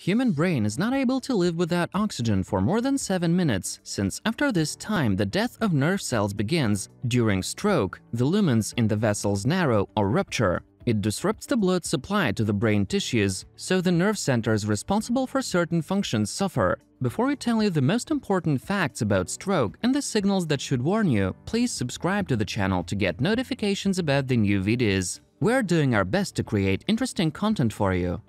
Human brain is not able to live without oxygen for more than 7 minutes, since after this time the death of nerve cells begins. During stroke, the lumens in the vessels narrow or rupture. It disrupts the blood supply to the brain tissues, so the nerve centers responsible for certain functions suffer. Before we tell you the most important facts about stroke and the signals that should warn you, please subscribe to the channel to get notifications about the new videos. We're doing our best to create interesting content for you.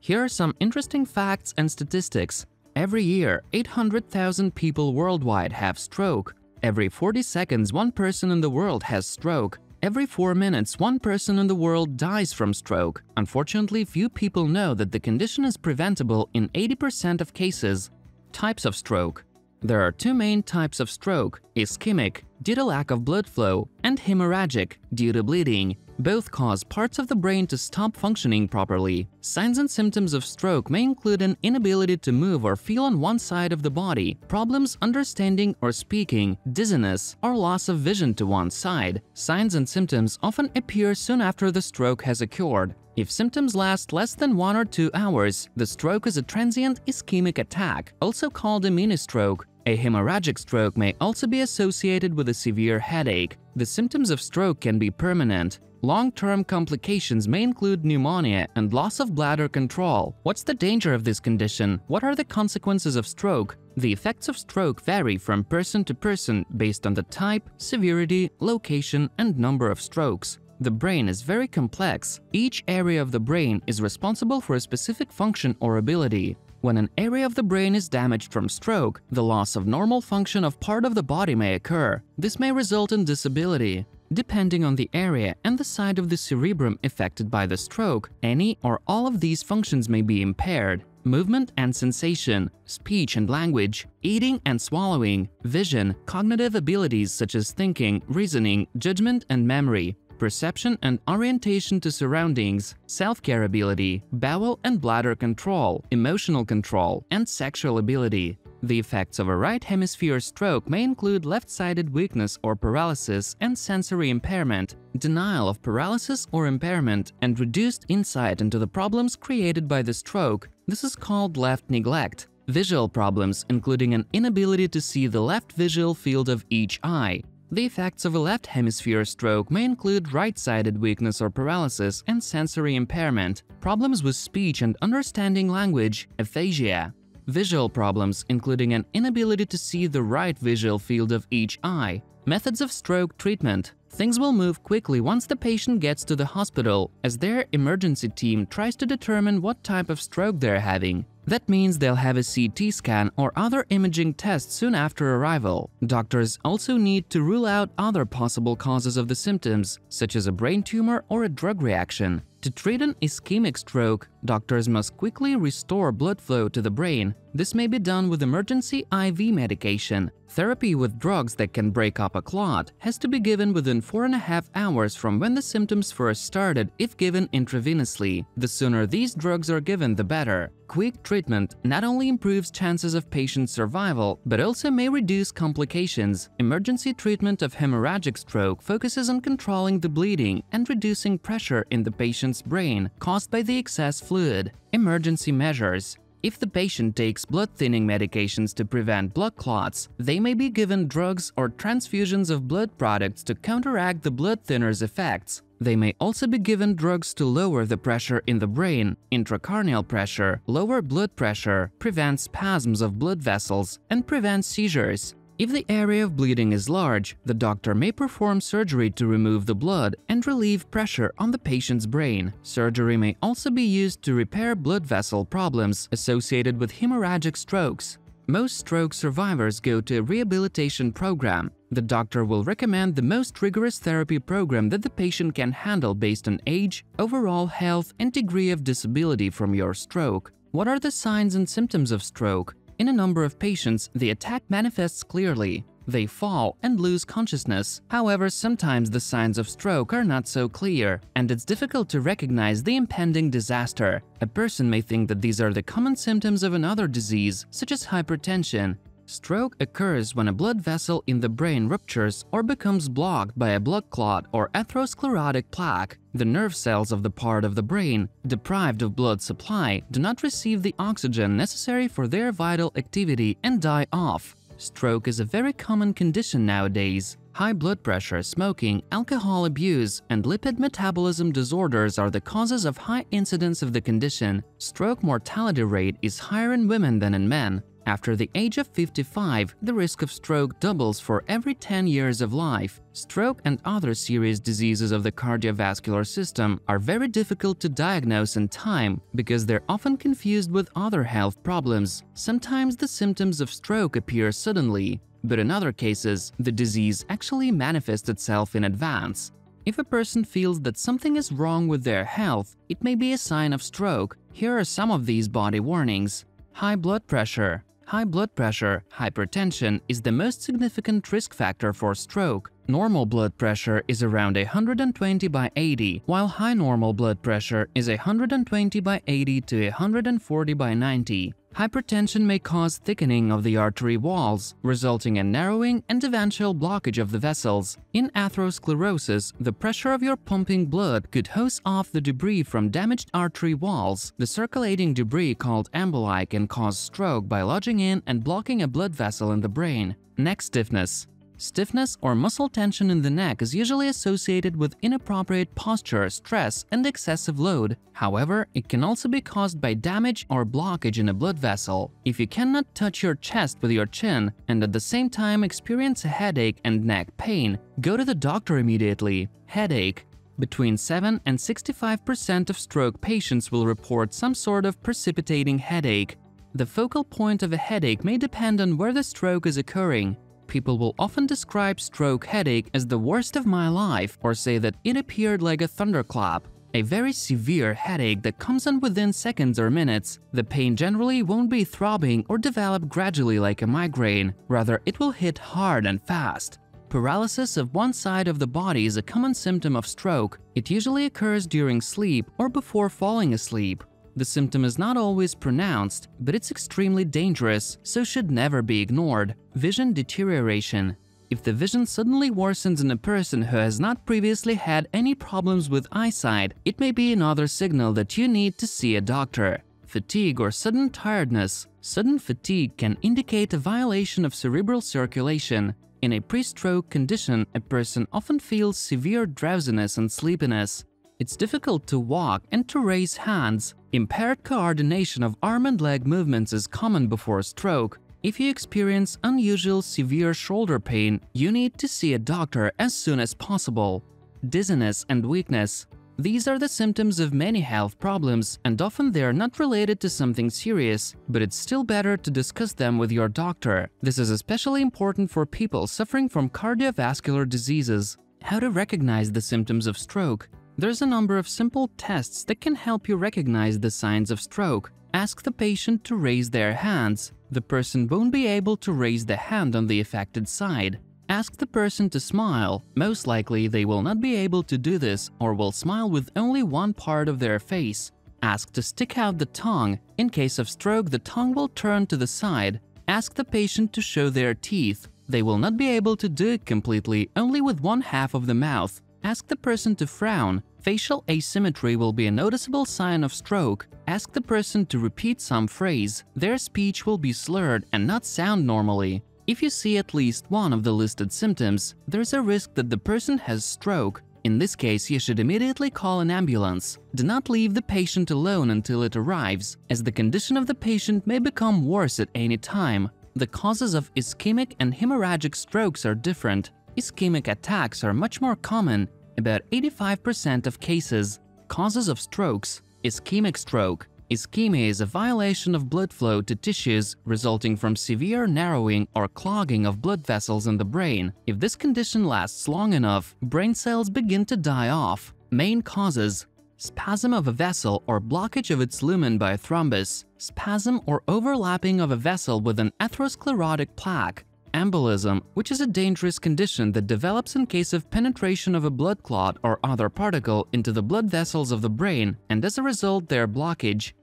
Here are some interesting facts and statistics. Every year, 800,000 people worldwide have stroke. Every 40 seconds, one person in the world has stroke. Every 4 minutes, one person in the world dies from stroke. Unfortunately, few people know that the condition is preventable in 80% of cases. Types of stroke. There are two main types of stroke: ischemic, due to lack of blood flow, and hemorrhagic, due to bleeding. Both cause parts of the brain to stop functioning properly. Signs and symptoms of stroke may include an inability to move or feel on one side of the body, problems understanding or speaking, dizziness, or loss of vision to one side. Signs and symptoms often appear soon after the stroke has occurred. If symptoms last less than 1 or 2 hours, the stroke is a transient ischemic attack, also called a mini-stroke. A hemorrhagic stroke may also be associated with a severe headache. The symptoms of stroke can be permanent. Long-term complications may include pneumonia and loss of bladder control. What's the danger of this condition? What are the consequences of stroke? The effects of stroke vary from person to person based on the type, severity, location, and number of strokes. The brain is very complex. Each area of the brain is responsible for a specific function or ability. When an area of the brain is damaged from stroke, the loss of normal function of part of the body may occur. This may result in disability. Depending on the area and the side of the cerebrum affected by the stroke, any or all of these functions may be impaired. Movement and sensation, speech and language, eating and swallowing, vision, cognitive abilities such as thinking, reasoning, judgment and memory, perception and orientation to surroundings, self-care ability, bowel and bladder control, emotional control, and sexual ability. The effects of a right hemisphere stroke may include left-sided weakness or paralysis and sensory impairment, denial of paralysis or impairment, and reduced insight into the problems created by the stroke. This is called left neglect. Visual problems, including an inability to see the left visual field of each eye. The effects of a left hemisphere stroke may include right-sided weakness or paralysis and sensory impairment, problems with speech and understanding language, aphasia. Visual problems, including an inability to see the right visual field of each eye. Methods of stroke treatment. Things will move quickly once the patient gets to the hospital, as their emergency team tries to determine what type of stroke they're having. That means they'll have a CT scan or other imaging tests soon after arrival. Doctors also need to rule out other possible causes of the symptoms, such as a brain tumor or a drug reaction. To treat an ischemic stroke, doctors must quickly restore blood flow to the brain. This may be done with emergency IV medication. Therapy with drugs that can break up a clot has to be given within 4.5 hours from when the symptoms first started if given intravenously. The sooner these drugs are given, the better. Quick treatment not only improves chances of patient survival, but also may reduce complications. Emergency treatment of hemorrhagic stroke focuses on controlling the bleeding and reducing pressure in the patient's brain caused by the excess fluid. Emergency measures. If the patient takes blood-thinning medications to prevent blood clots, they may be given drugs or transfusions of blood products to counteract the blood thinners' effects. They may also be given drugs to lower the pressure in the brain, intracranial pressure, lower blood pressure, prevent spasms of blood vessels, and prevent seizures. If the area of bleeding is large, the doctor may perform surgery to remove the blood and relieve pressure on the patient's brain. Surgery may also be used to repair blood vessel problems associated with hemorrhagic strokes. Most stroke survivors go to a rehabilitation program. The doctor will recommend the most rigorous therapy program that the patient can handle based on age, overall health, and degree of disability from your stroke. What are the signs and symptoms of stroke? In a number of patients, the attack manifests clearly. They fall and lose consciousness. However, sometimes the signs of stroke are not so clear, and it's difficult to recognize the impending disaster. A person may think that these are the common symptoms of another disease, such as hypertension. Stroke occurs when a blood vessel in the brain ruptures or becomes blocked by a blood clot or atherosclerotic plaque. The nerve cells of the part of the brain, deprived of blood supply, do not receive the oxygen necessary for their vital activity and die off. Stroke is a very common condition nowadays. High blood pressure, smoking, alcohol abuse, and lipid metabolism disorders are the causes of high incidence of the condition. Stroke mortality rate is higher in women than in men. After the age of 55, the risk of stroke doubles for every 10 years of life. Stroke and other serious diseases of the cardiovascular system are very difficult to diagnose in time because they're often confused with other health problems. Sometimes the symptoms of stroke appear suddenly, but in other cases, the disease actually manifests itself in advance. If a person feels that something is wrong with their health, it may be a sign of stroke. Here are some of these body warnings. High blood pressure. High blood pressure, hypertension, is the most significant risk factor for stroke. Normal blood pressure is around 120/80, while high normal blood pressure is 120/80 to 140/90. Hypertension may cause thickening of the artery walls, resulting in narrowing and eventual blockage of the vessels. In atherosclerosis, the pressure of your pumping blood could hose off the debris from damaged artery walls. The circulating debris called emboli can cause stroke by lodging in and blocking a blood vessel in the brain. Neck stiffness. Stiffness or muscle tension in the neck is usually associated with inappropriate posture, stress, and excessive load. However, it can also be caused by damage or blockage in a blood vessel. If you cannot touch your chest with your chin and at the same time experience a headache and neck pain, go to the doctor immediately. Headache. Between 7 and 65% of stroke patients will report some sort of precipitating headache. The focal point of a headache may depend on where the stroke is occurring. People will often describe stroke headache as the worst of my life or say that it appeared like a thunderclap. A very severe headache that comes on within seconds or minutes. The pain generally won't be throbbing or develop gradually like a migraine. Rather, it will hit hard and fast. Paralysis of one side of the body is a common symptom of stroke. It usually occurs during sleep or before falling asleep. The symptom is not always pronounced, but it's extremely dangerous, so should never be ignored. Vision deterioration. If the vision suddenly worsens in a person who has not previously had any problems with eyesight, it may be another signal that you need to see a doctor. Fatigue or sudden tiredness. Sudden fatigue can indicate a violation of cerebral circulation. In a pre-stroke condition, a person often feels severe drowsiness and sleepiness. It's difficult to walk and to raise hands. Impaired coordination of arm and leg movements is common before stroke. If you experience unusual severe shoulder pain, you need to see a doctor as soon as possible. Dizziness and weakness. These are the symptoms of many health problems, and often they are not related to something serious, but it's still better to discuss them with your doctor. This is especially important for people suffering from cardiovascular diseases. How to recognize the symptoms of stroke? There's a number of simple tests that can help you recognize the signs of stroke. Ask the patient to raise their hands. The person won't be able to raise the hand on the affected side. Ask the person to smile. Most likely, they will not be able to do this or will smile with only one part of their face. Ask to stick out the tongue. In case of stroke, the tongue will turn to the side. Ask the patient to show their teeth. They will not be able to do it completely, only with one half of the mouth. Ask the person to frown. Facial asymmetry will be a noticeable sign of stroke. Ask the person to repeat some phrase. Their speech will be slurred and not sound normally. If you see at least one of the listed symptoms, there's a risk that the person has stroke. In this case, you should immediately call an ambulance. Do not leave the patient alone until it arrives, as the condition of the patient may become worse at any time. The causes of ischemic and hemorrhagic strokes are different. Ischemic attacks are much more common, about 85% of cases. Causes of strokes. Ischemic stroke. Ischemia is a violation of blood flow to tissues resulting from severe narrowing or clogging of blood vessels in the brain. If this condition lasts long enough, brain cells begin to die off. Main causes: spasm of a vessel or blockage of its lumen by a thrombus, spasm or overlapping of a vessel with an atherosclerotic plaque, embolism, which is a dangerous condition that develops in case of penetration of a blood clot or other particle into the blood vessels of the brain and as a result their blockage,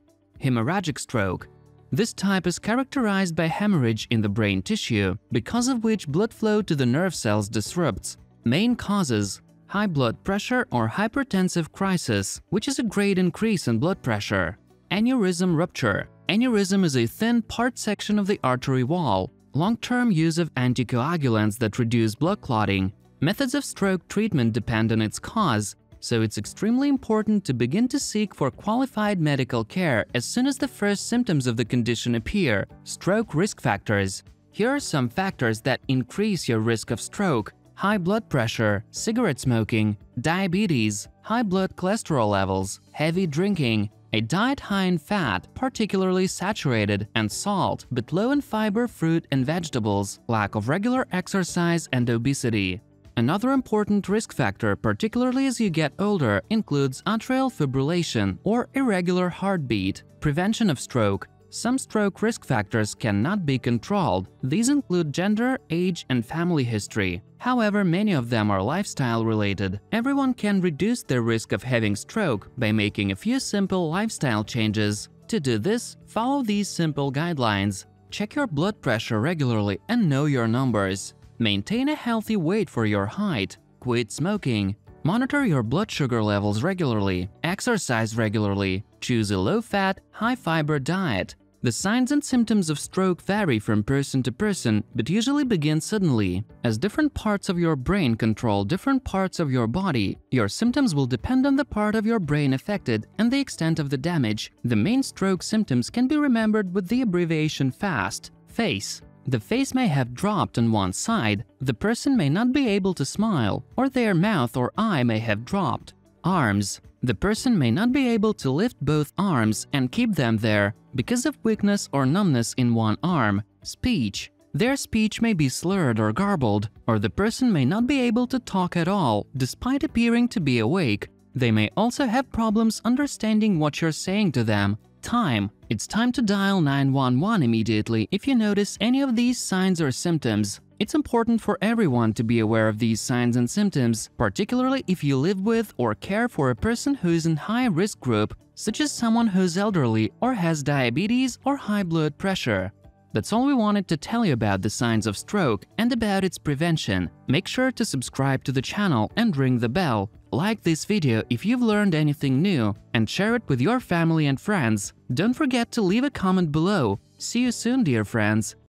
hemorrhagic stroke. This type is characterized by hemorrhage in the brain tissue, because of which blood flow to the nerve cells disrupts. Main causes: high blood pressure or hypertensive crisis, which is a great increase in blood pressure. Aneurysm rupture. Aneurysm is a thin part section of the artery wall. Long-term use of anticoagulants that reduce blood clotting. Methods of stroke treatment depend on its cause, so it's extremely important to begin to seek for qualified medical care as soon as the first symptoms of the condition appear. Stroke risk factors. Here are some factors that increase your risk of stroke: high blood pressure, cigarette smoking, diabetes, high blood cholesterol levels, heavy drinking, a diet high in fat, particularly saturated, and salt, but low in fiber, fruit and vegetables, lack of regular exercise, and obesity. Another important risk factor, particularly as you get older, includes atrial fibrillation or irregular heartbeat. Prevention of stroke. Some stroke risk factors cannot be controlled. These include gender, age, and family history. However, many of them are lifestyle-related. Everyone can reduce their risk of having stroke by making a few simple lifestyle changes. To do this, follow these simple guidelines. Check your blood pressure regularly and know your numbers. Maintain a healthy weight for your height. Quit smoking. Monitor your blood sugar levels regularly. Exercise regularly. Choose a low-fat, high-fiber diet. The signs and symptoms of stroke vary from person to person, but usually begin suddenly. As different parts of your brain control different parts of your body, your symptoms will depend on the part of your brain affected and the extent of the damage. The main stroke symptoms can be remembered with the abbreviation FAST. Face. The face may have dropped on one side, the person may not be able to smile, or their mouth or eye may have dropped. Arms. The person may not be able to lift both arms and keep them there because of weakness or numbness in one arm. Speech. Their speech may be slurred or garbled, or the person may not be able to talk at all despite appearing to be awake. They may also have problems understanding what you're saying to them. Time. It's time to dial 911 immediately if you notice any of these signs or symptoms. It's important for everyone to be aware of these signs and symptoms, particularly if you live with or care for a person who is in high-risk group, such as someone who's elderly or has diabetes or high blood pressure. That's all we wanted to tell you about the signs of stroke and about its prevention. Make sure to subscribe to the channel and ring the bell. Like this video if you've learned anything new, and share it with your family and friends. Don't forget to leave a comment below. See you soon, dear friends.